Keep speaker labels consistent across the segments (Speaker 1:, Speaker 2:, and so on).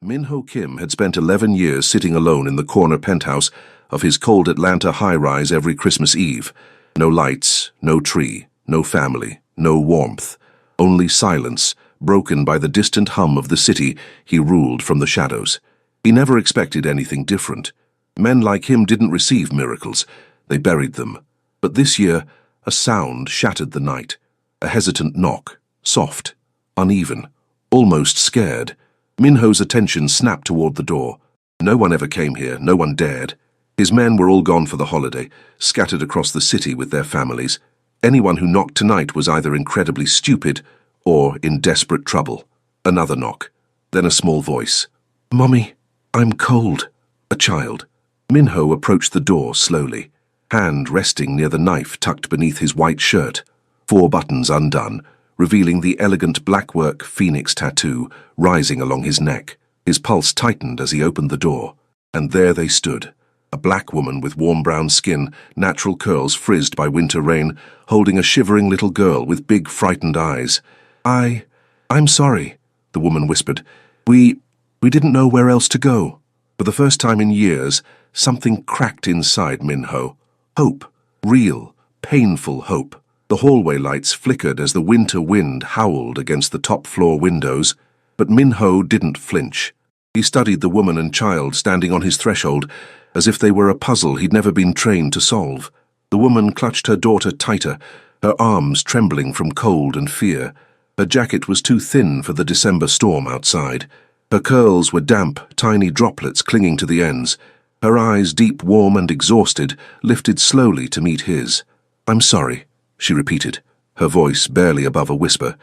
Speaker 1: Min-ho Kim had spent 11 years sitting alone in the corner penthouse of his cold Atlanta high-rise every Christmas Eve. No lights, no tree, no family, no warmth. Only silence, broken by the distant hum of the city he ruled from the shadows. He never expected anything different. Men like him didn't receive miracles, they buried them. But this year, a sound shattered the night. A hesitant knock, soft, uneven, almost scared. Min-ho's attention snapped toward the door. No one ever came here, no one dared. His men were all gone for the holiday, scattered across the city with their families. Anyone who knocked tonight was either incredibly stupid or in desperate trouble. Another knock, then a small voice. "Mommy, I'm cold." A child. Min-ho approached the door slowly, hand resting near the knife tucked beneath his white shirt, 4 buttons undone, revealing the elegant blackwork phoenix tattoo rising along his neck. His pulse tightened as he opened the door, and there they stood. A black woman with warm brown skin, natural curls frizzed by winter rain, holding a shivering little girl with big frightened eyes. I'm sorry," the woman whispered. We didn't know where else to go." For the first time in years, something cracked inside Min-ho. Hope. Real, painful hope. The hallway lights flickered as the winter wind howled against the top-floor windows, but Min-ho didn't flinch. He studied the woman and child standing on his threshold, as if they were a puzzle he'd never been trained to solve. The woman clutched her daughter tighter, her arms trembling from cold and fear. Her jacket was too thin for the December storm outside. Her curls were damp, tiny droplets clinging to the ends. Her eyes, deep, warm, and exhausted, lifted slowly to meet his. "I'm sorry," she repeated, her voice barely above a whisper.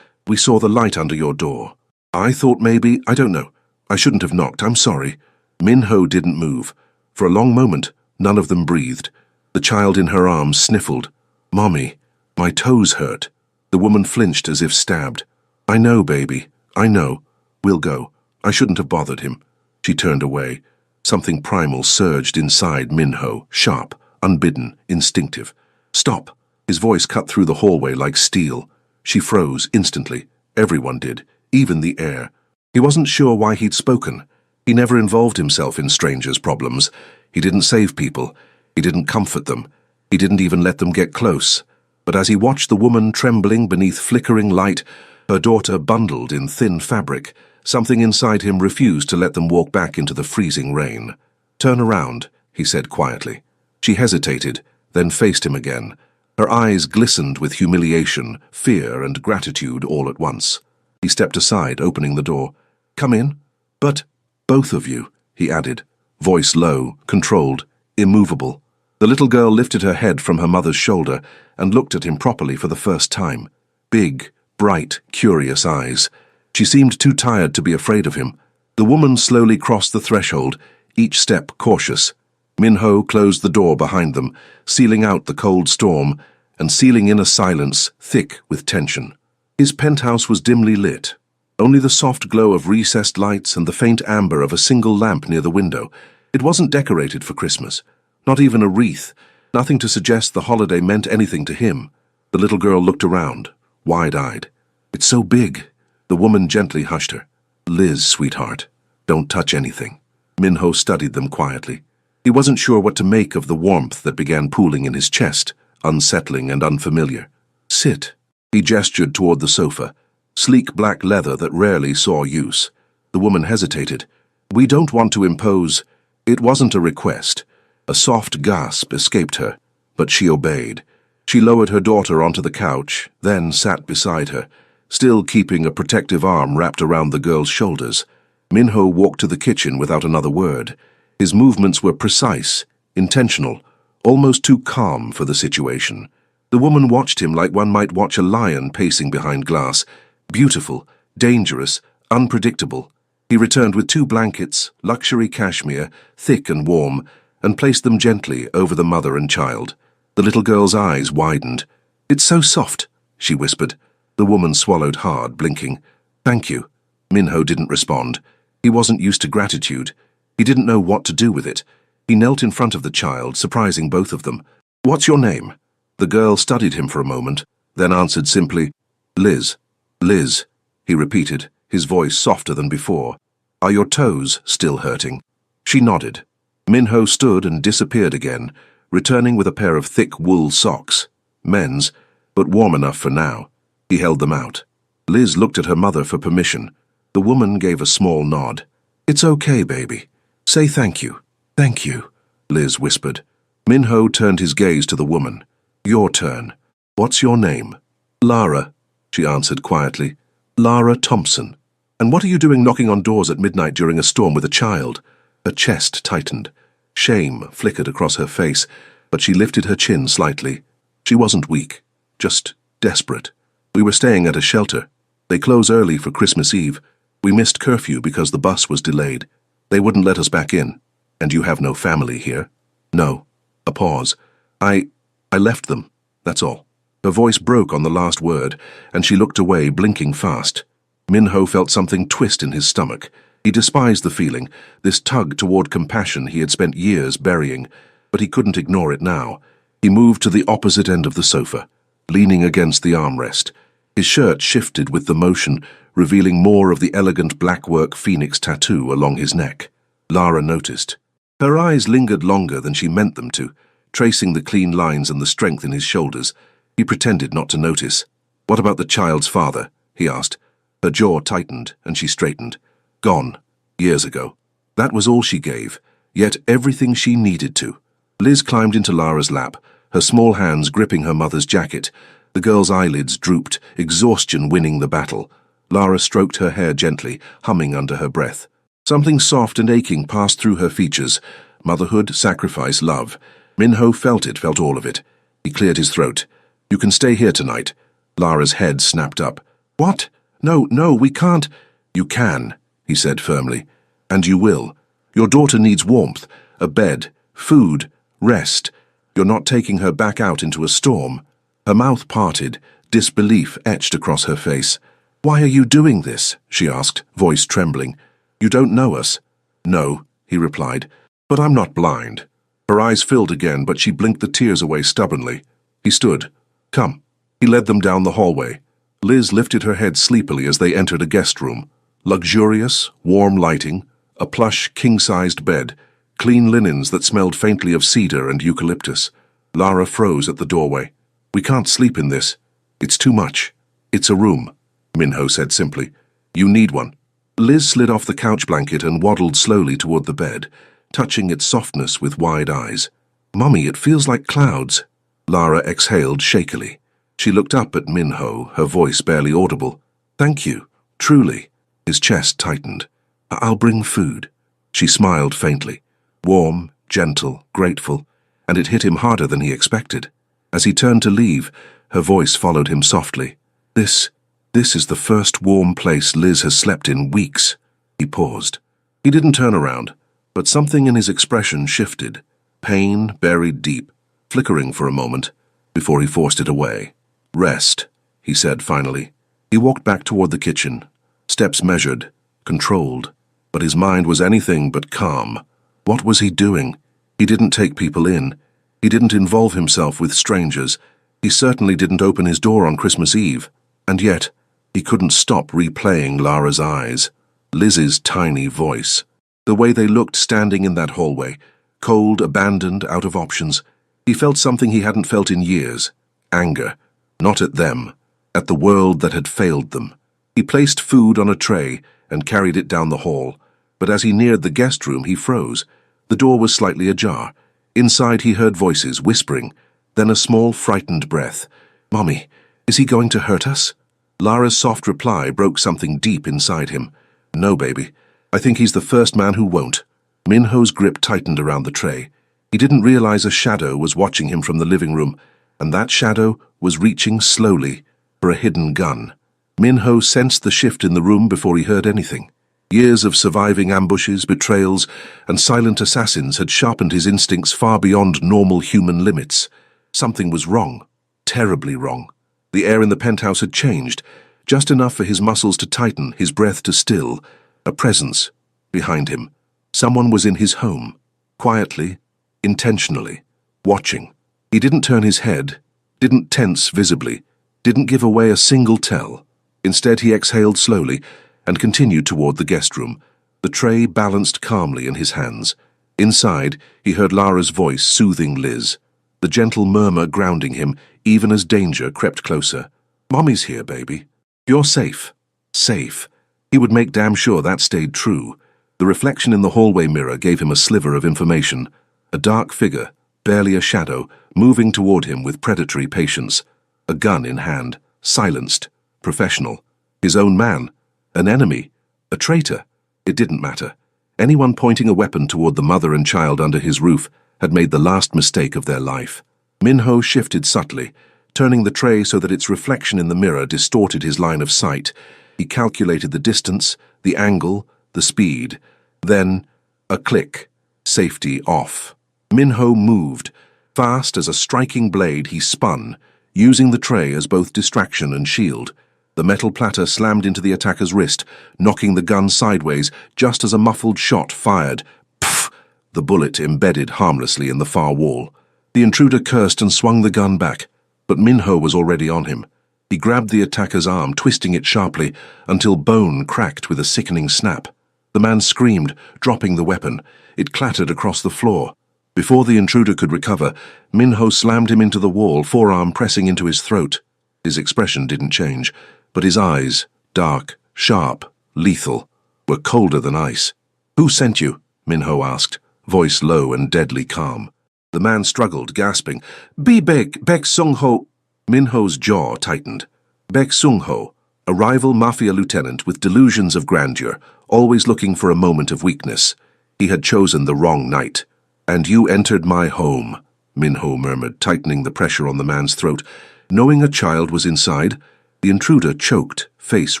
Speaker 1: We saw the light under your door. I thought maybe, I don't know. I shouldn't have knocked, I'm sorry." Min-ho didn't move. For a long moment, none of them breathed. The child in her arms sniffled. "Mommy, my toes hurt." The woman flinched as if stabbed. "I know, baby, I know. We'll go. I shouldn't have bothered him." She turned away. Something primal surged inside Min-ho, sharp, unbidden, instinctive. "Stop!" His voice cut through the hallway like steel. She froze instantly. Everyone did, even the air. He wasn't sure why he'd spoken. He never involved himself in strangers' problems. He didn't save people. He didn't comfort them. He didn't even let them get close. But as he watched the woman trembling beneath flickering light, her daughter bundled in thin fabric, something inside him refused to let them walk back into the freezing rain. "Turn around," he said quietly. She hesitated, then faced him again. Her eyes glistened with humiliation, fear, and gratitude all at once. He stepped aside, opening the door. "Come in." "But both of you," he added, voice low, controlled, immovable. The little girl lifted her head from her mother's shoulder and looked at him properly for the first time. Big, bright, curious eyes. She seemed too tired to be afraid of him. The woman slowly crossed the threshold, each step cautious. Min-ho closed the door behind them, sealing out the cold storm and sealing in a silence thick with tension. His penthouse was dimly lit. Only the soft glow of recessed lights and the faint amber of a single lamp near the window. It wasn't decorated for Christmas. Not even a wreath. Nothing to suggest the holiday meant anything to him. The little girl looked around, wide-eyed. "It's so big." The woman gently hushed her. "Liz, sweetheart, don't touch anything." Min-ho studied them quietly. He wasn't sure what to make of the warmth that began pooling in his chest, unsettling and unfamiliar. "Sit." He gestured toward the sofa, sleek black leather that rarely saw use. The woman hesitated. "We don't want to impose." It wasn't a request. A soft gasp escaped her, but she obeyed. She lowered her daughter onto the couch, then sat beside her, still keeping a protective arm wrapped around the girl's shoulders. Min-ho walked to the kitchen without another word. His movements were precise, intentional, almost too calm for the situation. The woman watched him like one might watch a lion pacing behind glass. Beautiful, dangerous, unpredictable. He returned with 2 blankets, luxury cashmere, thick and warm, and placed them gently over the mother and child. The little girl's eyes widened. "It's so soft," she whispered. The woman swallowed hard, blinking. "Thank you." Min-ho didn't respond. He wasn't used to gratitude. He didn't know what to do with it. He knelt in front of the child, surprising both of them. "What's your name?" The girl studied him for a moment, then answered simply, "Liz." "Liz," he repeated, his voice softer than before. Are your toes still hurting? She nodded. Minho stood and disappeared again, returning with a pair of thick wool socks. Men's, but warm enough for now. He held them out. Liz looked at her mother for permission. The woman gave a small nod. "It's okay, baby. Say thank you." "Thank you," Liz whispered. Minho turned his gaze to the woman. "Your turn. What's your name?" "Lara," she answered quietly. "Lara Thompson. And what are you doing knocking on doors at midnight during a storm with a child?" Her chest tightened. Shame flickered across her face, but she lifted her chin slightly. She wasn't weak, just desperate. "We were staying at a shelter. They close early for Christmas Eve. We missed curfew because the bus was delayed. They wouldn't let us back in. And you have no family here?" "No." A pause. I left them, that's all." Her voice broke on the last word, and she looked away, blinking fast. Minho felt something twist in his stomach. He despised the feeling, this tug toward compassion he had spent years burying, but he couldn't ignore it now. He moved to the opposite end of the sofa, leaning against the armrest. His shirt shifted with the motion, revealing more of the elegant blackwork phoenix tattoo along his neck. Lara noticed. Her eyes lingered longer than she meant them to, tracing the clean lines and the strength in his shoulders. He pretended not to notice. "What about the child's father?" he asked. Her jaw tightened, and she straightened. "Gone. Years ago." That was all she gave, yet everything she needed to. Liz climbed into Lara's lap, her small hands gripping her mother's jacket. The girl's eyelids drooped, exhaustion winning the battle. Lara stroked her hair gently, humming under her breath. Something soft and aching passed through her features. Motherhood, sacrifice, love. Minho felt all of it. He cleared his throat. "You can stay here tonight." Lara's head snapped up. "What? No, we can't." "You can," he said firmly. "And you will. Your daughter needs warmth, a bed, food, rest. You're not taking her back out into a storm." Her mouth parted, disbelief etched across her face. "Why are you doing this?" she asked, voice trembling. "You don't know us." "No," he replied, "but I'm not blind." Her eyes filled again, but she blinked the tears away stubbornly. He stood. "Come." He led them down the hallway. Liz lifted her head sleepily as they entered a guest room. Luxurious, warm lighting, a plush, king-sized bed, clean linens that smelled faintly of cedar and eucalyptus. Lara froze at the doorway. "We can't sleep in this. It's too much." "It's a room," Minho said simply. "You need one." Liz slid off the couch blanket and waddled slowly toward the bed, touching its softness with wide eyes. "Mummy, it feels like clouds." Lara exhaled shakily. She looked up at Minho, her voice barely audible. "Thank you, truly." His chest tightened. "I'll bring food." She smiled faintly. Warm, gentle, grateful, and it hit him harder than he expected. As he turned to leave, her voice followed him softly. This is the first warm place Liz has slept in weeks." He paused. He didn't turn around, but something in his expression shifted. Pain buried deep, flickering for a moment, before he forced it away. "Rest," he said finally. He walked back toward the kitchen, steps measured, controlled, but his mind was anything but calm. What was he doing? He didn't take people in. He didn't involve himself with strangers. He certainly didn't open his door on Christmas Eve. And yet, he couldn't stop replaying Lara's eyes, Liz's tiny voice, the way they looked standing in that hallway, cold, abandoned, out of options. He felt something he hadn't felt in years, anger, not at them, at the world that had failed them. He placed food on a tray and carried it down the hall, but as he neared the guest room he froze. The door was slightly ajar. Inside he heard voices whispering, then a small frightened breath. "Mommy, is he going to hurt us?" Lara's soft reply broke something deep inside him. "No, baby. I think he's the first man who won't." Minho's grip tightened around the tray. He didn't realize a shadow was watching him from the living room, and that shadow was reaching slowly for a hidden gun. Minho sensed the shift in the room before he heard anything. Years of surviving ambushes, betrayals, and silent assassins had sharpened his instincts far beyond normal human limits. Something was wrong, terribly wrong. The air in the penthouse had changed, just enough for his muscles to tighten, his breath to still. A presence behind him. Someone was in his home, quietly, intentionally, watching. He didn't turn his head, didn't tense visibly, didn't give away a single tell. Instead, he exhaled slowly and continued toward the guest room. The tray balanced calmly in his hands. Inside, he heard Lara's voice soothing Liz, the gentle murmur grounding him even as danger crept closer. "Mommy's here, baby. You're safe." Safe. He would make damn sure that stayed true. The reflection in the hallway mirror gave him a sliver of information. A dark figure, barely a shadow, moving toward him with predatory patience. A gun in hand, silenced, professional. His own man. An enemy. A traitor. It didn't matter. Anyone pointing a weapon toward the mother and child under his roof had made the last mistake of their life. Minho shifted subtly, turning the tray so that its reflection in the mirror distorted his line of sight. He calculated the distance, the angle, the speed. Then, a click. Safety off. Minho moved. Fast as a striking blade, he spun, using the tray as both distraction and shield. The metal platter slammed into the attacker's wrist, knocking the gun sideways just as a muffled shot fired. Pff! The bullet embedded harmlessly in the far wall. The intruder cursed and swung the gun back, but Minho was already on him. He grabbed the attacker's arm, twisting it sharply, until bone cracked with a sickening snap. The man screamed, dropping the weapon. It clattered across the floor. Before the intruder could recover, Minho slammed him into the wall, forearm pressing into his throat. His expression didn't change, but his eyes, dark, sharp, lethal, were colder than ice. "Who sent you?" Minho asked, voice low and deadly calm. The man struggled, gasping. Bek Sung-ho." Minho's jaw tightened. Bek Sung-ho, a rival Mafia lieutenant with delusions of grandeur, always looking for a moment of weakness. He had chosen the wrong night. "And you entered my home," Minho murmured, tightening the pressure on the man's throat. Knowing a child was inside, the intruder choked, face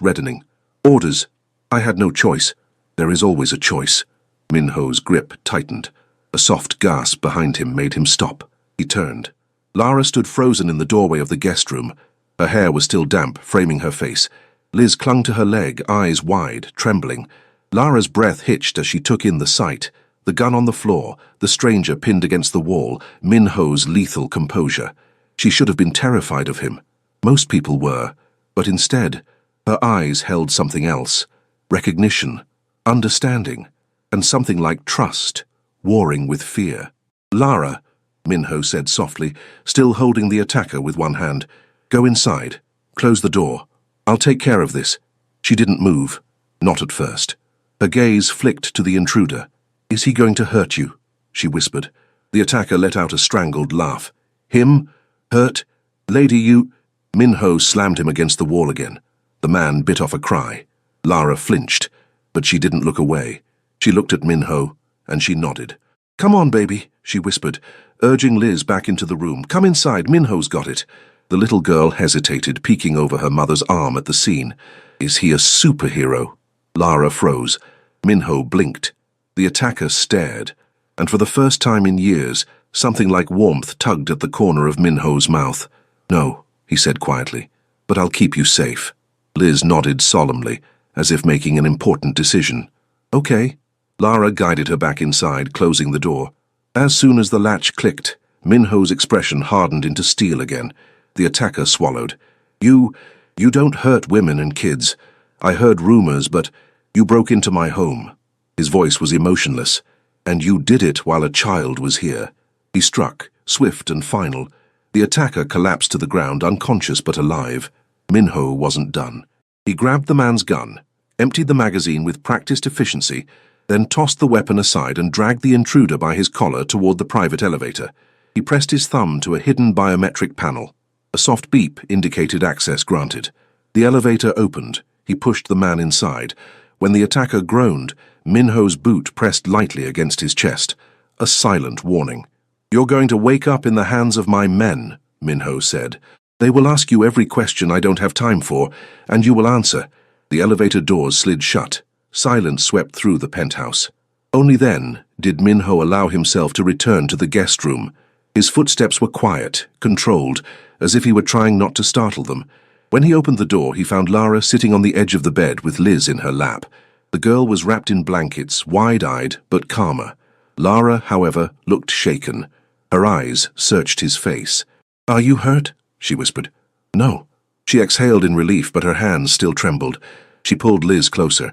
Speaker 1: reddening. "Orders. I had no choice. There is always a choice." Minho's grip tightened. A soft gasp behind him made him stop. He turned. Lara stood frozen in the doorway of the guest room. Her hair was still damp, framing her face. Liz clung to her leg, eyes wide, trembling. Lara's breath hitched as she took in the sight. The gun on the floor, the stranger pinned against the wall, Minho's lethal composure. She should have been terrified of him. Most people were, but instead, her eyes held something else. Recognition, understanding, and something like trust, warring with fear. "Lara," Minho said softly, still holding the attacker with one hand. "Go inside. Close the door. I'll take care of this." She didn't move. Not at first. Her gaze flicked to the intruder. "Is he going to hurt you?" she whispered. The attacker let out a strangled laugh. "Him? Hurt? Lady, you—" Minho slammed him against the wall again. The man bit off a cry. Lara flinched, but she didn't look away. She looked at Minho, and she nodded. "Come on, baby," she whispered, urging Liz back into the room. "Come inside, Minho's got it." The little girl hesitated, peeking over her mother's arm at the scene. "Is he a superhero?" Lara froze. Minho blinked. The attacker stared, and for the first time in years, something like warmth tugged at the corner of Minho's mouth. "No," he said quietly, "but I'll keep you safe." Liz nodded solemnly, as if making an important decision. "Okay." Lara guided her back inside, closing the door. As soon as the latch clicked, Minho's expression hardened into steel again. The attacker swallowed. You don't hurt women and kids. I heard rumors, but you broke into my home." His voice was emotionless. "And you did it while a child was here." He struck, swift and final. The attacker collapsed to the ground, unconscious but alive. Minho wasn't done. He grabbed the man's gun, emptied the magazine with practiced efficiency, then tossed the weapon aside and dragged the intruder by his collar toward the private elevator. He pressed his thumb to a hidden biometric panel. A soft beep indicated access granted. The elevator opened. He pushed the man inside. When the attacker groaned, Minho's boot pressed lightly against his chest. A silent warning. "You're going to wake up in the hands of my men," Minho said. "They will ask you every question I don't have time for, and you will answer." The elevator doors slid shut. Silence swept through the penthouse. Only then did Minho allow himself to return to the guest room. His footsteps were quiet, controlled, as if he were trying not to startle them. When he opened the door, he found Lara sitting on the edge of the bed with Liz in her lap. The girl was wrapped in blankets, wide-eyed but calmer. Lara, however, looked shaken. Her eyes searched his face. "Are you hurt?" she whispered. "No." She exhaled in relief, but her hands still trembled. She pulled Liz closer.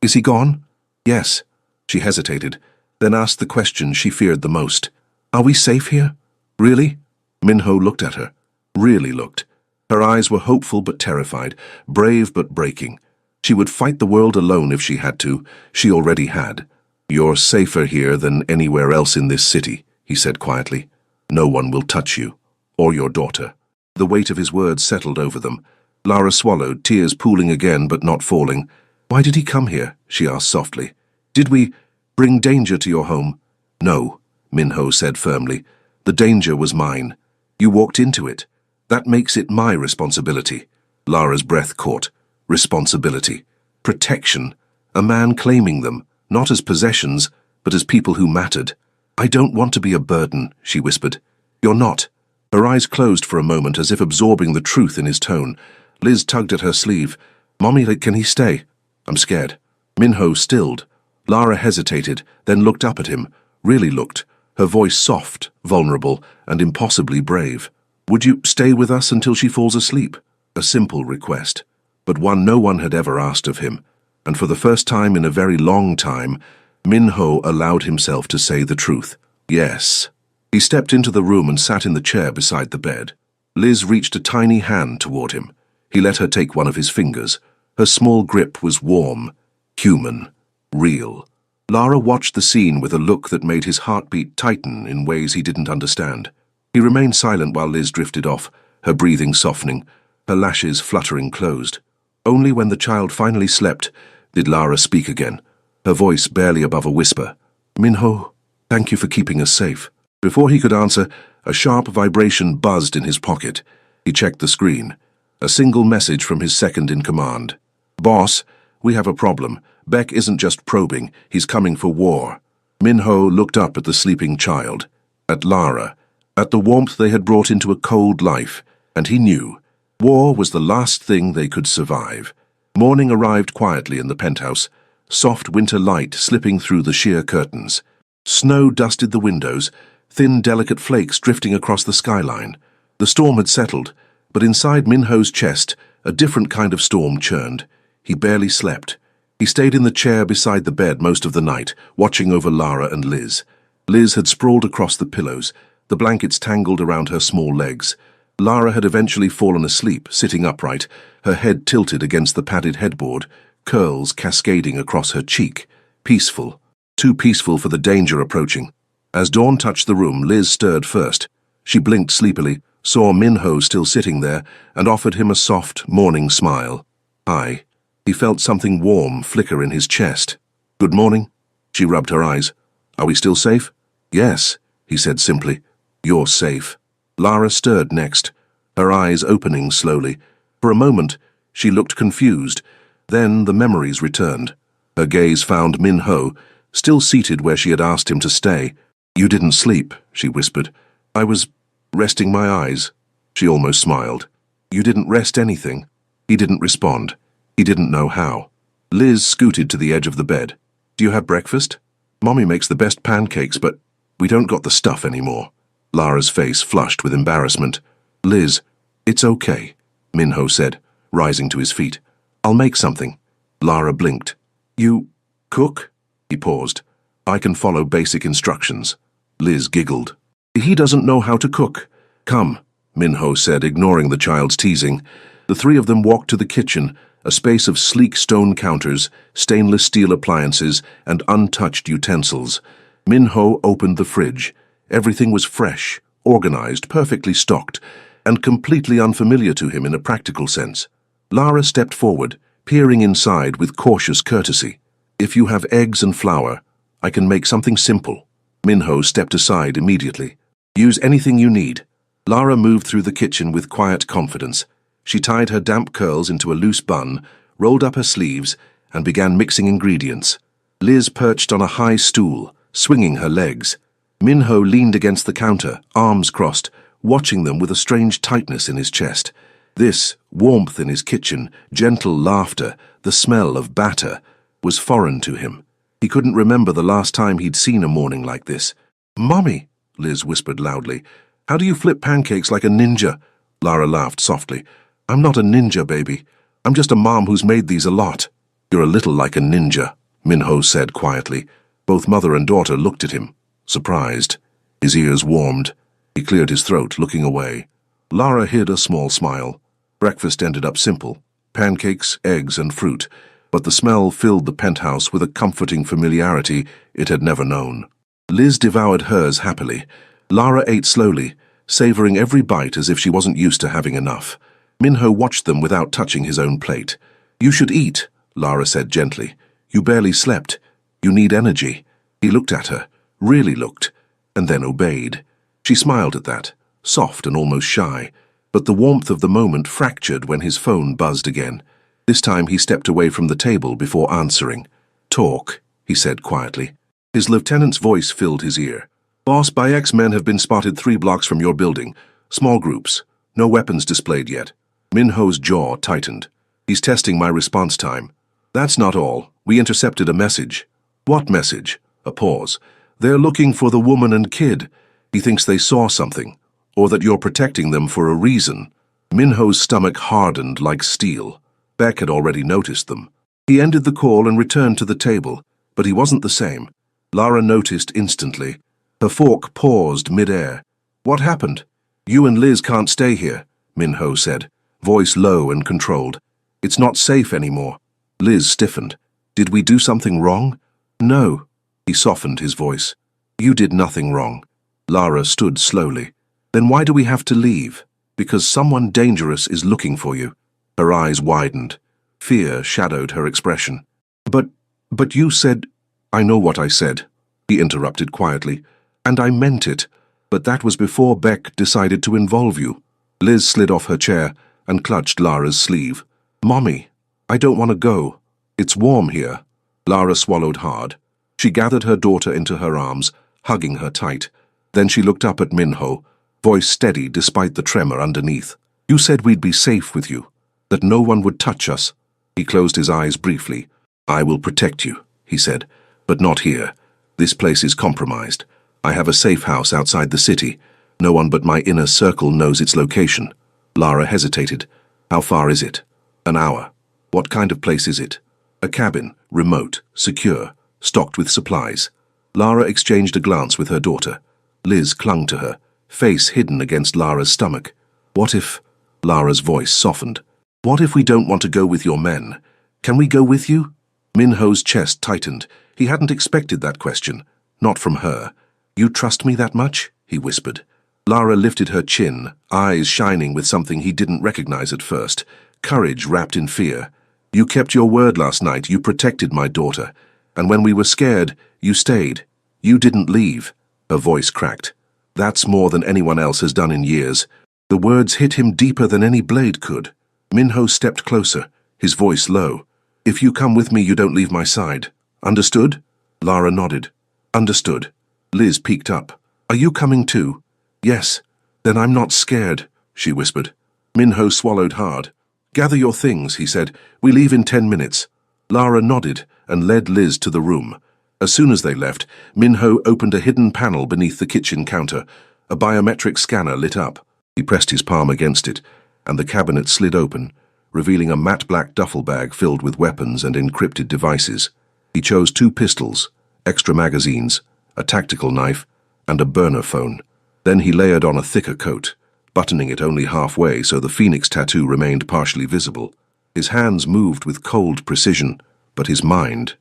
Speaker 1: Is he gone? Yes. She hesitated, then asked the question she feared the most. Are we safe here? Really? Minho looked at her. Really looked. Her eyes were hopeful but terrified, brave but breaking. She would fight the world alone if she had to. She already had. You're safer here than anywhere else in this city, he said quietly. No one will touch you. Or your daughter. The weight of his words settled over them. Lara swallowed, tears pooling again but not falling. Why did he come here? She asked softly. Did we bring danger to your home? No, Minho said firmly. The danger was mine. You walked into it. That makes it my responsibility. Lara's breath caught. Responsibility. Protection. A man claiming them, not as possessions, but as people who mattered. I don't want to be a burden, she whispered. You're not. Her eyes closed for a moment as if absorbing the truth in his tone. Liz tugged at her sleeve. Mommy, can he stay? I'm scared. Minho stilled. Lara hesitated, then looked up at him. Really looked. Her voice soft, vulnerable, and impossibly brave. Would you stay with us until she falls asleep? A simple request, but one no one had ever asked of him. And for the first time in a very long time, Minho allowed himself to say the truth. Yes. He stepped into the room and sat in the chair beside the bed. Liz reached a tiny hand toward him. He let her take one of his fingers. Her small grip was warm, human, real. Lara watched the scene with a look that made his heartbeat tighten in ways he didn't understand. He remained silent while Liz drifted off, her breathing softening, her lashes fluttering closed. Only when the child finally slept did Lara speak again, her voice barely above a whisper. Minho, thank you for keeping us safe. Before he could answer, a sharp vibration buzzed in his pocket. He checked the screen. A single message from his second-in-command. Boss, we have a problem. Beck isn't just probing, he's coming for war. Minho looked up at the sleeping child, at Lara, at the warmth they had brought into a cold life, and he knew. War was the last thing they could survive. Morning arrived quietly in the penthouse, soft winter light slipping through the sheer curtains. Snow dusted the windows, thin delicate flakes drifting across the skyline. The storm had settled, but inside Minho's chest, a different kind of storm churned. He barely slept. He stayed in the chair beside the bed most of the night, watching over Lara and Liz. Liz had sprawled across the pillows, the blankets tangled around her small legs. Lara had eventually fallen asleep, sitting upright, her head tilted against the padded headboard, curls cascading across her cheek. Peaceful. Too peaceful for the danger approaching. As dawn touched the room, Liz stirred first. She blinked sleepily, saw Minho still sitting there, and offered him a soft, morning smile. Hi. He felt something warm flicker in his chest. Good morning. She rubbed her eyes. Are we still safe? Yes, he said simply. You're safe. Lara stirred next, her eyes opening slowly. For a moment, she looked confused. Then the memories returned. Her gaze found Minho, still seated where she had asked him to stay. You didn't sleep, she whispered. I was resting my eyes. She almost smiled. You didn't rest anything. He didn't respond. He didn't know how. Liz scooted to the edge of the bed. Do you have breakfast? Mommy makes the best pancakes, but we don't got the stuff anymore. Lara's face flushed with embarrassment. Liz, it's okay, Minho said, rising to his feet. I'll make something. Lara blinked. You cook? He paused. I can follow basic instructions. Liz giggled. He doesn't know how to cook. Come, Minho said, ignoring the child's teasing. The three of them walked to the kitchen, a space of sleek stone counters, stainless steel appliances, and untouched utensils. Minho opened the fridge. Everything was fresh, organized, perfectly stocked, and completely unfamiliar to him in a practical sense. Lara stepped forward, peering inside with cautious courtesy. If you have eggs and flour, I can make something simple. Minho stepped aside immediately. Use anything you need. Lara moved through the kitchen with quiet confidence. She tied her damp curls into a loose bun, rolled up her sleeves, and began mixing ingredients. Liz perched on a high stool, swinging her legs. Minho leaned against the counter, arms crossed, watching them with a strange tightness in his chest. This, warmth in his kitchen, gentle laughter, the smell of batter, was foreign to him. He couldn't remember the last time he'd seen a morning like this. Mommy, Liz whispered loudly, how do you flip pancakes like a ninja? Lara laughed softly. I'm not a ninja, baby. I'm just a mom who's made these a lot. You're a little like a ninja, Minho said quietly. Both mother and daughter looked at him, surprised. His ears warmed. He cleared his throat, looking away. Lara hid a small smile. Breakfast ended up simple: pancakes, eggs, and fruit, but the smell filled the penthouse with a comforting familiarity it had never known. Liz devoured hers happily. Lara ate slowly, savoring every bite as if she wasn't used to having enough. Minho watched them without touching his own plate. "You should eat," Lara said gently. "You barely slept. You need energy." He looked at her, really looked, and then obeyed. She smiled at that, soft and almost shy, but the warmth of the moment fractured when his phone buzzed again. This time he stepped away from the table before answering. "Talk," he said quietly. His lieutenant's voice filled his ear. "Boss, Bayek's men have been spotted 3 blocks from your building. Small groups. No weapons displayed yet." Minho's jaw tightened. "He's testing my response time." "That's not all. We intercepted a message." "What message?" A pause. "They're looking for the woman and kid. He thinks they saw something, or that you're protecting them for a reason." Minho's stomach hardened like steel. Beck had already noticed them. He ended the call and returned to the table, but he wasn't the same. Lara noticed instantly. Her fork paused mid-air. "What happened?" "You and Liz can't stay here," Minho said, voice low and controlled. "It's not safe anymore." Liz stiffened. "Did we do something wrong?" "No." He softened his voice. "You did nothing wrong." Lara stood slowly. "Then why do we have to leave?" "Because someone dangerous is looking for you." Her eyes widened. Fear shadowed her expression. But you said—" "I know what I said," he interrupted quietly. "And I meant it. But that was before Beck decided to involve you." Liz slid off her chair and clutched Lara's sleeve. "Mommy, I don't want to go. It's warm here." Lara swallowed hard. She gathered her daughter into her arms, hugging her tight. Then she looked up at Minho, voice steady despite the tremor underneath. "You said we'd be safe with you, that no one would touch us." He closed his eyes briefly. "I will protect you," he said, "but not here. This place is compromised. I have a safe house outside the city. No one but my inner circle knows its location." Lara hesitated. "How far is it?" "An hour." "What kind of place is it?" "A cabin, remote, secure, stocked with supplies." Lara exchanged a glance with her daughter. Liz clung to her, face hidden against Lara's stomach. "What if—" Lara's voice softened. "What if we don't want to go with your men? Can we go with you?" Minho's chest tightened. He hadn't expected that question. Not from her. "You trust me that much?" he whispered. Lara lifted her chin, eyes shining with something he didn't recognize at first. Courage wrapped in fear. "You kept your word last night. You protected my daughter. And when we were scared, you stayed. You didn't leave." Her voice cracked. "That's more than anyone else has done in years." The words hit him deeper than any blade could. Minho stepped closer, his voice low. "If you come with me, you don't leave my side. Understood?" Lara nodded. "Understood." Liz peeked up. "Are you coming too?" "Yes." "Then I'm not scared," she whispered. Minho swallowed hard. "Gather your things," he said. "We leave in 10 minutes." Lara nodded and led Liz to the room. As soon as they left, Minho opened a hidden panel beneath the kitchen counter. A biometric scanner lit up. He pressed his palm against it, and the cabinet slid open, revealing a matte black duffel bag filled with weapons and encrypted devices. He chose 2 pistols, extra magazines, a tactical knife, and a burner phone. Then he layered on a thicker coat, buttoning it only halfway so the phoenix tattoo remained partially visible. His hands moved with cold precision, but his mind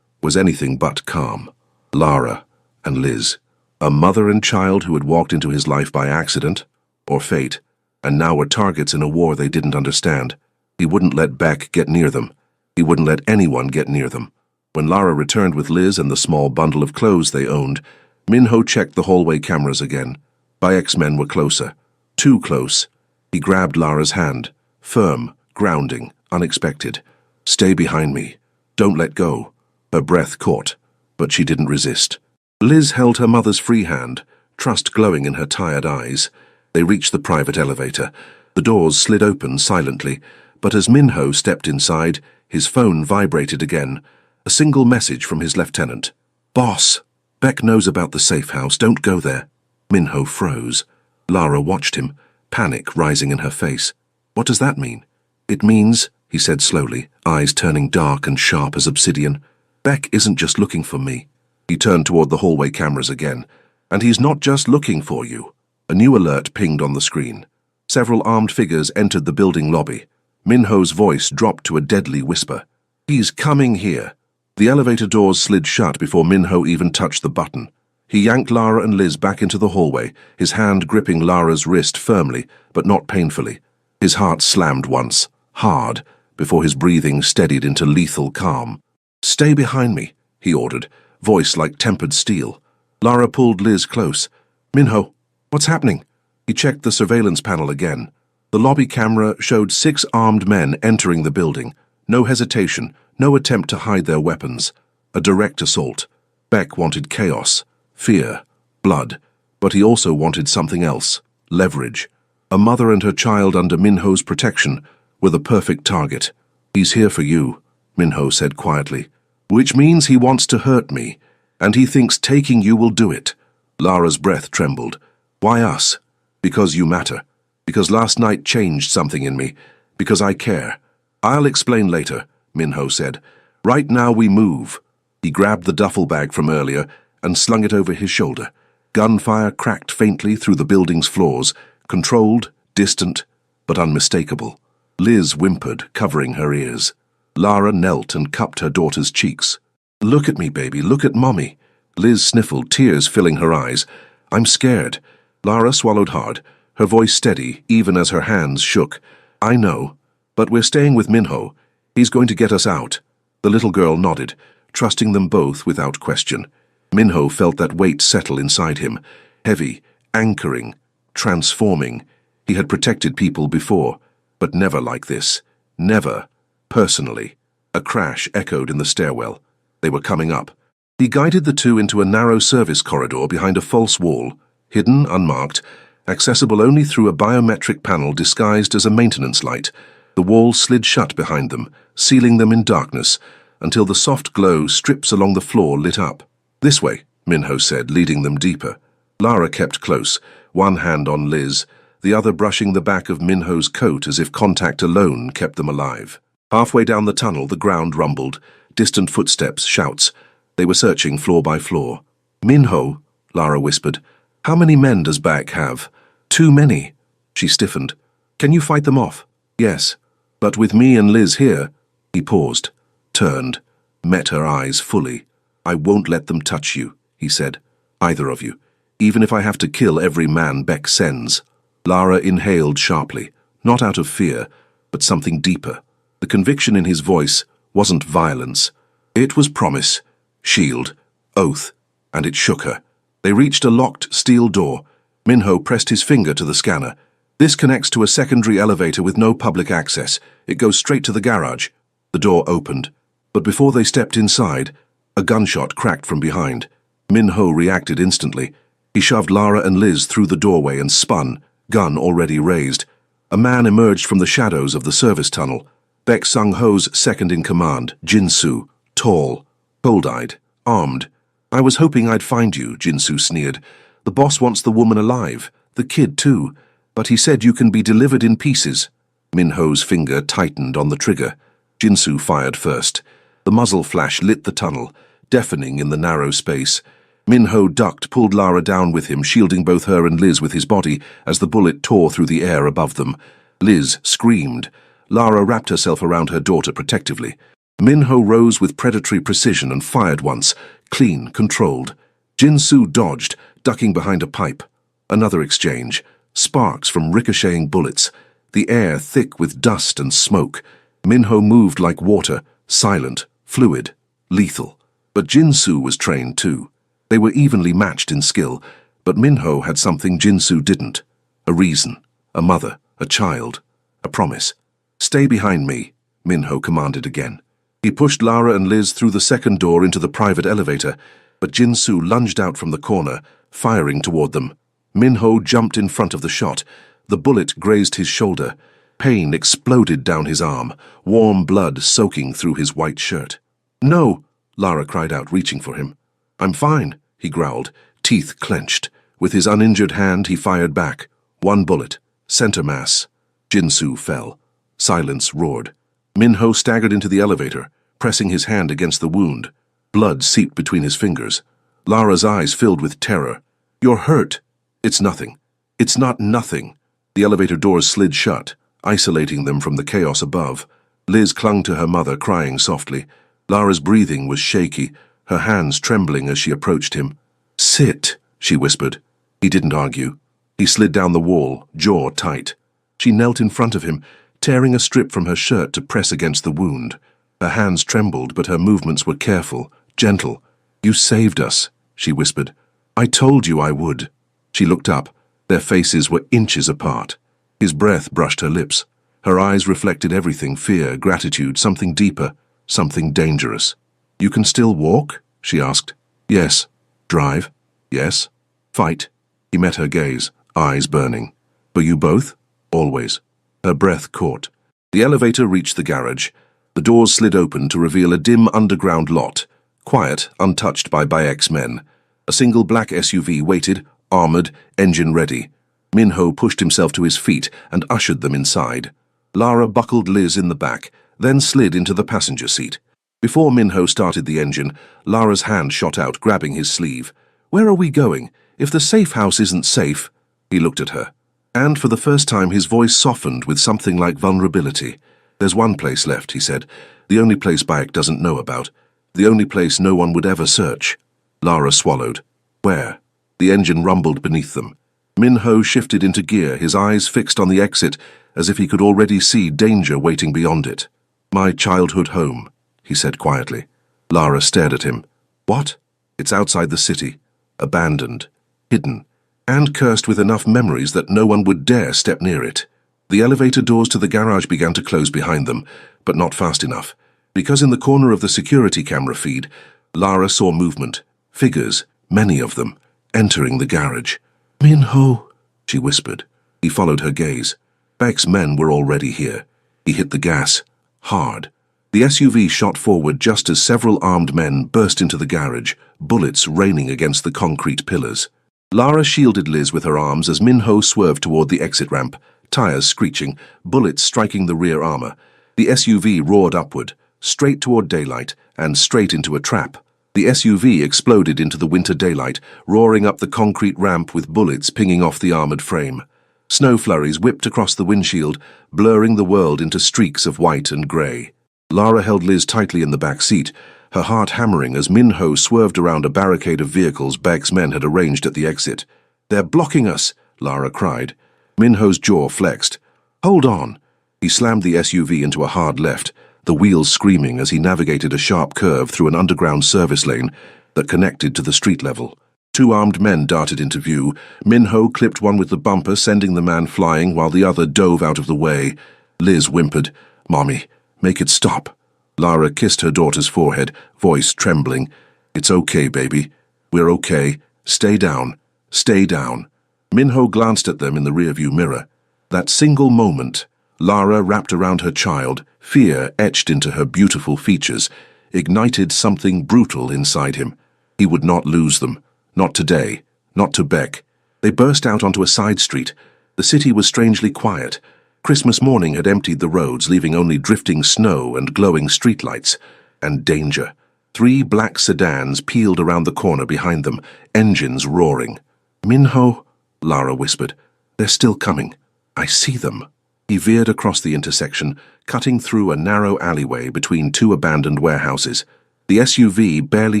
Speaker 1: was anything but calm. Lara and Liz, a mother and child who had walked into his life by accident, or fate, and now were targets in a war they didn't understand. He wouldn't let Beck get near them. He wouldn't let anyone get near them. When Lara returned with Liz and the small bundle of clothes they owned, Minho checked the hallway cameras again. Bayek's men were closer. Too close. He grabbed Lara's hand. Firm, grounding, unexpected. "Stay behind me. Don't let go." Her breath caught, but she didn't resist. Liz held her mother's free hand, trust glowing in her tired eyes. They reached the private elevator. The doors slid open silently, but as Minho stepped inside, his phone vibrated again. A single message from his lieutenant. "Boss, Beck knows about the safe house. Don't go there." Minho froze. Lara watched him, panic rising in her face. "What does that mean?" "It means," he said slowly, eyes turning dark and sharp as obsidian. Beck isn't just looking for me. He turned toward the hallway cameras again. And he's not just looking for you. A new alert pinged on the screen. Several armed figures entered the building lobby. Minho's voice dropped to a deadly whisper. He's coming here. The elevator doors slid shut before Minho even touched the button. He yanked Lara and Liz back into the hallway, his hand gripping Lara's wrist firmly, but not painfully. His heart slammed once, hard, before his breathing steadied into lethal calm. Stay behind me, he ordered, voice like tempered steel. Lara pulled Liz close. Minho, what's happening? He checked the surveillance panel again. The lobby camera showed 6 armed men entering the building. No hesitation, no attempt to hide their weapons. A direct assault. Beck wanted chaos, fear, blood, but he also wanted something else, leverage. A mother and her child under Minho's protection were the perfect target. He's here for you, Minho said quietly. Which means he wants to hurt me, and he thinks taking you will do it. Lara's breath trembled. Why us? Because you matter. Because last night changed something in me. Because I care. I'll explain later, Minho said. Right now we move. He grabbed the duffel bag from earlier and slung it over his shoulder. Gunfire cracked faintly through the building's floors, controlled, distant, but unmistakable. Liz whimpered, covering her ears. Lara knelt and cupped her daughter's cheeks. Look at me, baby, look at Mommy. Liz sniffled, tears filling her eyes. I'm scared. Lara swallowed hard, her voice steady, even as her hands shook. I know, but we're staying with Minho. He's going to get us out. The little girl nodded, trusting them both without question. Minho felt that weight settle inside him, heavy, anchoring, transforming. He had protected people before, but never like this. Never, personally. A crash echoed in the stairwell. They were coming up. He guided the two into a narrow service corridor behind a false wall, hidden, unmarked, accessible only through a biometric panel disguised as a maintenance light. The wall slid shut behind them, sealing them in darkness, until the soft glow strips along the floor lit up. This way, Minho said, leading them deeper. Lara kept close, one hand on Liz, the other brushing the back of Minho's coat as if contact alone kept them alive. Halfway down the tunnel, the ground rumbled, distant footsteps, shouts. They were searching floor by floor. Minho, Lara whispered. How many men does Beck have? Too many. She stiffened. Can you fight them off? Yes. But with me and Liz here. He paused, turned, met her eyes fully. I won't let them touch you, he said. Either of you. Even if I have to kill every man Beck sends. Lara inhaled sharply, not out of fear, but something deeper. The conviction in his voice wasn't violence. It was promise, shield, oath, and it shook her. They reached a locked steel door. Minho pressed his finger to the scanner. This connects to a secondary elevator with no public access. It goes straight to the garage. The door opened. But before they stepped inside, a gunshot cracked from behind. Minho reacted instantly. He shoved Lara and Liz through the doorway and spun, gun already raised. A man emerged from the shadows of the service tunnel. Beck Sung-ho's second-in-command, Jin-soo, tall, cold-eyed, armed. I was hoping I'd find you, Jin-soo sneered. The boss wants the woman alive, the kid too, but he said you can be delivered in pieces. Minho's finger tightened on the trigger. Jin-soo fired first. The muzzle flash lit the tunnel, deafening in the narrow space. Minho ducked, pulled Lara down with him, shielding both her and Liz with his body as the bullet tore through the air above them. Liz screamed. Lara wrapped herself around her daughter protectively. Minho rose with predatory precision and fired once, clean, controlled. Jin-soo dodged, ducking behind a pipe. Another exchange. Sparks from ricocheting bullets. The air thick with dust and smoke. Minho moved like water, silent, fluid, lethal. But Jin-soo was trained too. They were evenly matched in skill, but Minho had something Jin-soo didn't. A reason, a mother, a child, a promise. Stay behind me, Minho commanded again. He pushed Lara and Liz through the second door into the private elevator, but Jin-soo lunged out from the corner, firing toward them. Minho jumped in front of the shot. The bullet grazed his shoulder. Pain exploded down his arm, warm blood soaking through his white shirt. No, Lara cried out, reaching for him. I'm fine, he growled, teeth clenched. With his uninjured hand, he fired back. One bullet, center mass. Jin-soo fell. Silence roared. Minho staggered into the elevator, pressing his hand against the wound. Blood seeped between his fingers. Lara's eyes filled with terror. "You're hurt." "It's nothing." "It's not nothing." The elevator doors slid shut, isolating them from the chaos above. Liz clung to her mother, crying softly. Lara's breathing was shaky, her hands trembling as she approached him. "Sit," she whispered. He didn't argue. He slid down the wall, jaw tight. She knelt in front of him, tearing a strip from her shirt to press against the wound. Her hands trembled, but her movements were careful, gentle. "You saved us," she whispered. "I told you I would." She looked up. Their faces were inches apart. His breath brushed her lips. Her eyes reflected everything: fear, gratitude, something deeper, something dangerous. "You can still walk?" she asked. "Yes." "Drive?" "Yes." "Fight?" He met her gaze, eyes burning. "For you both?" "Always." Her breath caught. The elevator reached the garage. The doors slid open to reveal a dim underground lot, quiet, untouched by Bayek's men. A single black SUV waited, armored, engine ready. Minho pushed himself to his feet and ushered them inside. Lara buckled Liz in the back, then slid into the passenger seat. Before Minho started the engine, Lara's hand shot out, grabbing his sleeve. "Where are we going? If the safe house isn't safe—" He looked at her. And for the first time his voice softened with something like vulnerability. "There's one place left," he said. "The only place Bayek doesn't know about. The only place no one would ever search." Lara swallowed. "Where?" The engine rumbled beneath them. Minho shifted into gear, his eyes fixed on the exit, as if he could already see danger waiting beyond it. "My childhood home," he said quietly. Lara stared at him. "What?" "It's outside the city. Abandoned. Hidden. And cursed with enough memories that no one would dare step near it." The elevator doors to the garage began to close behind them, but not fast enough, because in the corner of the security camera feed, Lara saw movement, figures, many of them, entering the garage. "Minho," she whispered. He followed her gaze. Bayek's men were already here. He hit the gas. Hard. The SUV shot forward just as several armed men burst into the garage, bullets raining against the concrete pillars. Lara shielded Liz with her arms as Minho swerved toward the exit ramp, tires screeching, bullets striking the rear armor. The SUV roared upward, straight toward daylight, and straight into a trap. The SUV exploded into the winter daylight, roaring up the concrete ramp with bullets pinging off the armored frame. Snow flurries whipped across the windshield, blurring the world into streaks of white and gray. Lara held Liz tightly in the back seat, her heart hammering as Minho swerved around a barricade of vehicles Bayek's men had arranged at the exit. "They're blocking us!" Lara cried. Minho's jaw flexed. "Hold on!" He slammed the SUV into a hard left, the wheels screaming as he navigated a sharp curve through an underground service lane that connected to the street level. Two armed men darted into view. Minho clipped one with the bumper, sending the man flying while the other dove out of the way. Liz whimpered, "Mommy, make it stop." Lara kissed her daughter's forehead, voice trembling. "It's okay, baby. We're okay. Stay down. Stay down." Minho glanced at them in the rearview mirror. That single moment, Lara wrapped around her child, fear etched into her beautiful features, ignited something brutal inside him. He would not lose them. Not today. Not to Beck. They burst out onto a side street. The city was strangely quiet. Christmas morning had emptied the roads, leaving only drifting snow and glowing streetlights. And danger. 3 black sedans peeled around the corner behind them, engines roaring. "Minho," Lara whispered. "They're still coming. I see them." He veered across the intersection, cutting through a narrow alleyway between 2 abandoned warehouses. The SUV barely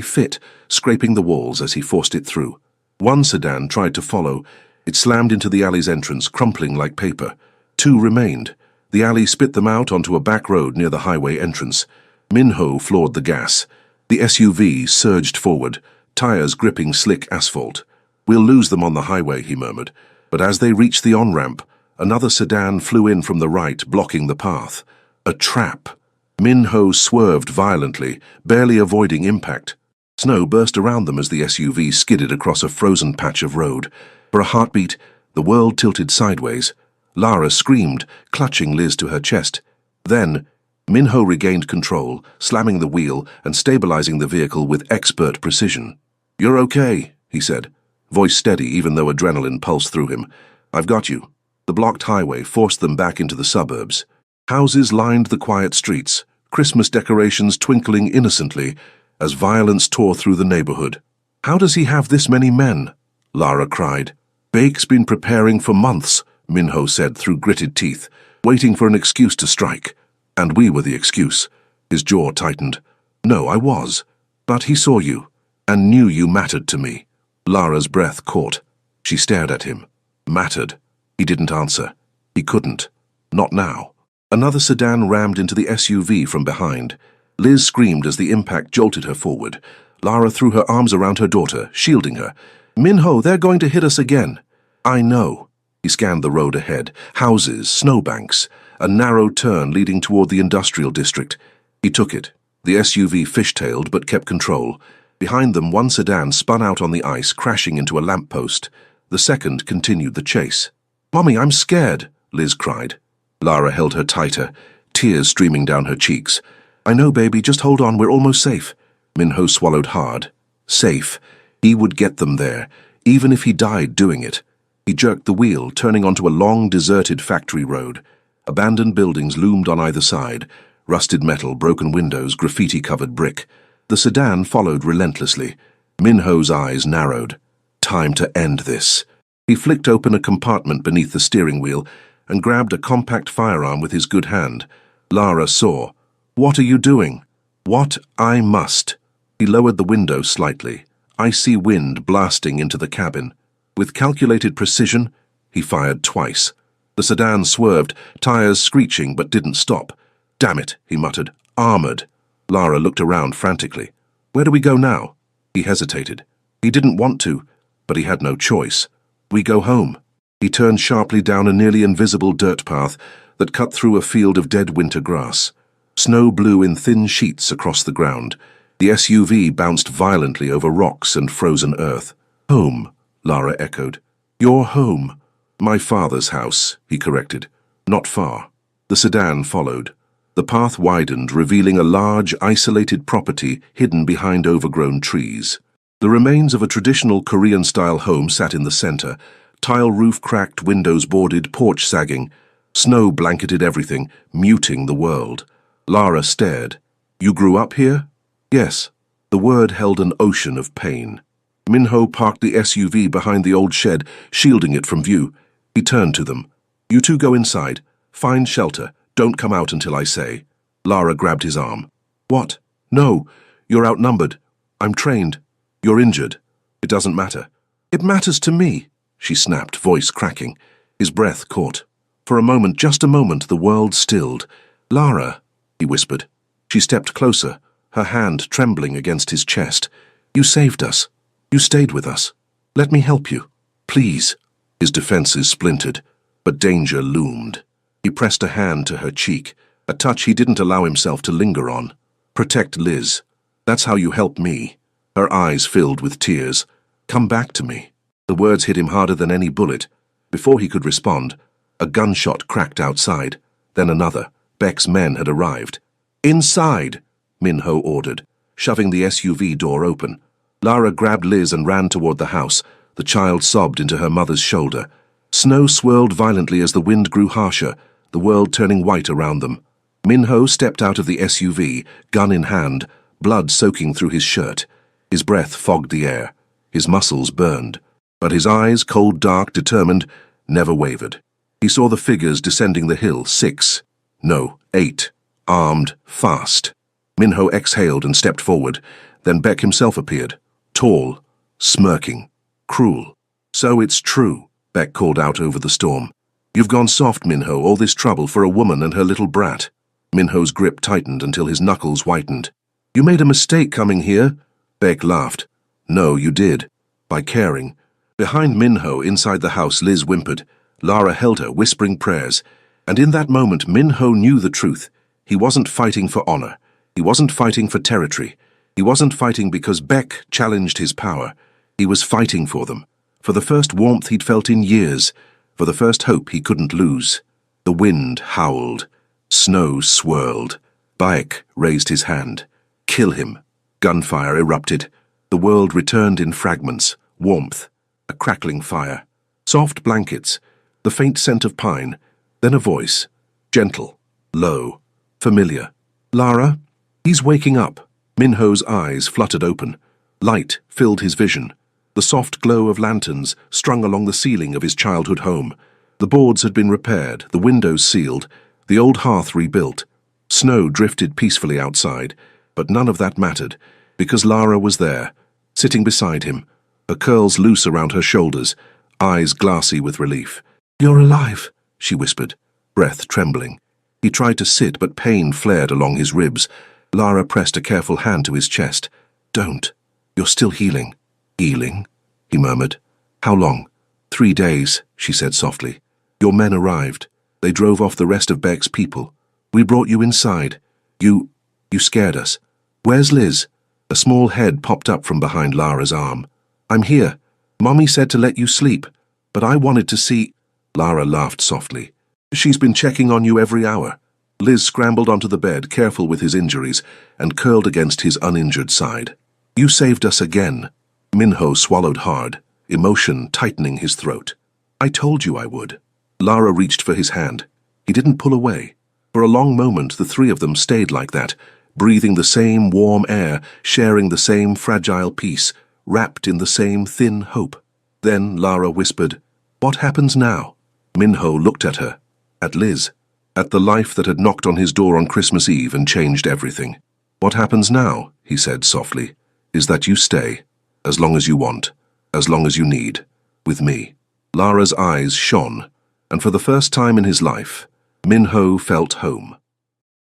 Speaker 1: fit, scraping the walls as he forced it through. One sedan tried to follow. It slammed into the alley's entrance, crumpling like paper. 2 remained. The alley spit them out onto a back road near the highway entrance. Minho floored the gas. The SUV surged forward, tires gripping slick asphalt. "We'll lose them on the highway," he murmured. But as they reached the on-ramp, another sedan flew in from the right, blocking the path. A trap. Minho swerved violently, barely avoiding impact. Snow burst around them as the SUV skidded across a frozen patch of road. For a heartbeat, the world tilted sideways. Lara screamed, clutching Liz to her chest. Then, Minho regained control, slamming the wheel and stabilizing the vehicle with expert precision. "You're okay," he said, voice steady even though adrenaline pulsed through him. "I've got you." The blocked highway forced them back into the suburbs. Houses lined the quiet streets, Christmas decorations twinkling innocently as violence tore through the neighborhood. "How does he have this many men?" Lara cried. "Bake's been preparing for months," Minho said through gritted teeth, waiting for an excuse to strike. "And we were the excuse." His jaw tightened. "No, I was. But he saw you, and knew you mattered to me." Lara's breath caught. She stared at him. Mattered. He didn't answer. He couldn't. Not now. Another sedan rammed into the SUV from behind. Liz screamed as the impact jolted her forward. Lara threw her arms around her daughter, shielding her. "Minho, they're going to hit us again." "I know." He scanned the road ahead. Houses, snowbanks, a narrow turn leading toward the industrial district. He took it. The SUV fishtailed but kept control. Behind them, one sedan spun out on the ice, crashing into a lamppost. The second continued the chase. "Mommy, I'm scared," Liz cried. Lara held her tighter, tears streaming down her cheeks. "I know, baby, just hold on, we're almost safe." Minho swallowed hard. Safe. He would get them there, even if he died doing it. He jerked the wheel, turning onto a long, deserted factory road. Abandoned buildings loomed on either side, rusted metal, broken windows, graffiti-covered brick. The sedan followed relentlessly. Minho's eyes narrowed. Time to end this. He flicked open a compartment beneath the steering wheel and grabbed a compact firearm with his good hand. Lara saw. "What are you doing?" "What I must." He lowered the window slightly, icy wind blasting into the cabin. With calculated precision, he fired twice. The sedan swerved, tires screeching but didn't stop. "Damn it," he muttered. "Armored." Lara looked around frantically. "Where do we go now?" He hesitated. He didn't want to, but he had no choice. "We go home." He turned sharply down a nearly invisible dirt path that cut through a field of dead winter grass. Snow blew in thin sheets across the ground. The SUV bounced violently over rocks and frozen earth. "Home," Lara echoed. "Your home." "My father's house," he corrected. "Not far." The sedan followed. The path widened, revealing a large, isolated property hidden behind overgrown trees. The remains of a traditional Korean-style home sat in the center, tile roof cracked, windows boarded, porch sagging. Snow blanketed everything, muting the world. Lara stared. "You grew up here?" "Yes." The word held an ocean of pain. Minho parked the SUV behind the old shed, shielding it from view. He turned to them. "You two go inside. Find shelter. Don't come out until I say." Lara grabbed his arm. "What?" "No. You're outnumbered. I'm trained. You're injured. It doesn't matter." "It matters to me," she snapped, voice cracking. His breath caught. For a moment, just a moment, the world stilled. "Lara," he whispered. She stepped closer, her hand trembling against his chest. "You saved us. You stayed with us. Let me help you. Please." His defenses splintered, but danger loomed. He pressed a hand to her cheek, a touch he didn't allow himself to linger on. "Protect Liz. That's how you help me." Her eyes filled with tears. "Come back to me." The words hit him harder than any bullet. Before he could respond, a gunshot cracked outside, then another. Beck's men had arrived. "Inside," Minho ordered, shoving the SUV door open. Lara grabbed Liz and ran toward the house. The child sobbed into her mother's shoulder. Snow swirled violently as the wind grew harsher, the world turning white around them. Minho stepped out of the SUV, gun in hand, blood soaking through his shirt. His breath fogged the air. His muscles burned. But his eyes, cold, dark, determined, never wavered. He saw the figures descending the hill, 6. No, 8. Armed, fast. Minho exhaled and stepped forward. Then Beck himself appeared. Tall, smirking, cruel. "So it's true," Beck called out over the storm. "You've gone soft, Minho, all this trouble for a woman and her little brat." Minho's grip tightened until his knuckles whitened. "You made a mistake coming here." Beck laughed. "No, you did. By caring." Behind Minho, inside the house, Liz whimpered. Lara held her, whispering prayers. And in that moment, Minho knew the truth. He wasn't fighting for honor. He wasn't fighting for territory. He wasn't fighting because Beck challenged his power. He was fighting for them. For the first warmth he'd felt in years. For the first hope he couldn't lose. The wind howled. Snow swirled. Bayek raised his hand. "Kill him." Gunfire erupted. The world returned in fragments. Warmth. A crackling fire. Soft blankets. The faint scent of pine. Then a voice. Gentle. Low. Familiar. Lara? He's waking up. Minho's eyes fluttered open. Light filled his vision. The soft glow of lanterns strung along the ceiling of his childhood home. The boards had been repaired, the windows sealed, the old hearth rebuilt. Snow drifted peacefully outside, but none of that mattered, because Lara was there, sitting beside him, her curls loose around her shoulders, eyes glassy with relief. "You're alive," she whispered, breath trembling. He tried to sit, but pain flared along his ribs. Lara pressed a careful hand to his chest. "Don't. You're still healing." "Healing?" he murmured. "How long?" "3 days," she said softly. "Your men arrived. They drove off the rest of Beck's people. We brought you inside. You scared us. Where's Liz?" A small head popped up from behind Lara's arm. "I'm here. Mommy said to let you sleep, but I wanted to see—" Lara laughed softly. "She's been checking on you every hour." Liz scrambled onto the bed, careful with his injuries, and curled against his uninjured side. "You saved us again." Minho swallowed hard, emotion tightening his throat. "I told you I would." Lara reached for his hand. He didn't pull away. For a long moment, the three of them stayed like that, breathing the same warm air, sharing the same fragile peace, wrapped in the same thin hope. Then Lara whispered, "What happens now?" Minho looked at her, at Liz, at the life that had knocked on his door on Christmas Eve and changed everything. "What happens now," he said softly, "is that you stay, as long as you want, as long as you need, with me." Lara's eyes shone, and for the first time in his life, Minho felt home.